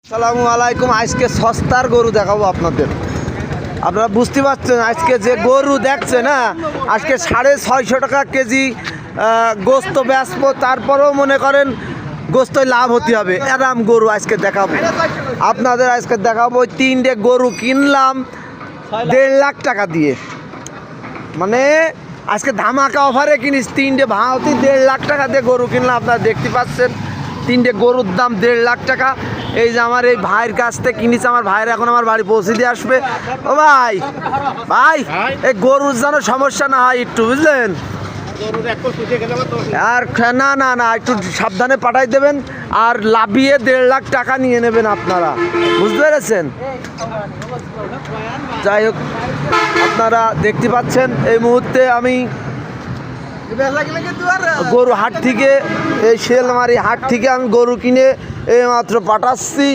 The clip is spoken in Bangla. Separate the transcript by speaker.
Speaker 1: আসসালামু আলাইকুম। আজকে সস্তার গরু দেখাবো আপনাদের। আপনারা বুঝতে পারছেন আজকে যে গরু দেখছে না, আজকে 650 টাকা কেজি গোস্ত বেচবো, তারপরেও মনে করেন গোস্তই লাভ হতে হবে। এরম গরু আজকে দেখাবো আপনাদের। আজকে দেখাবো 3টে গরু কিনলাম 1.5 লাখ টাকা দিয়ে। মানে আজকে ধামাকা অফারে কিনিস 3টে ভাড়াতে 1.5 লাখ টাকা দিয়ে গরু কিনলাম। আপনারা দেখতে পাচ্ছেন 3টে গরুর দাম 1.5 লাখ টাকা। এই যে আমার এই ভাইয়ের কাছ থেকে কিনেছে, আমার ভাইয়ের এখন আমার বাড়ি পৌঁছে দিয়ে আসবে। ও ভাই ভাই, এই গরুর যেন সমস্যা না হয় একটু, বুঝলেন? আর না না না, একটু সাবধানে পাঠাই দেবেন, আর লাভিয়ে 1.5 লাখ টাকা নিয়ে নেবেন আপনারা, বুঝতে পেরেছেন? যাই হোক, আপনারা দেখতে পাচ্ছেন এই মুহূর্তে আমি গরু হাট থেকে, এই শেলমারি হাট থেকে আমি গরু কিনে এই মাত্র পাঠাচ্ছি।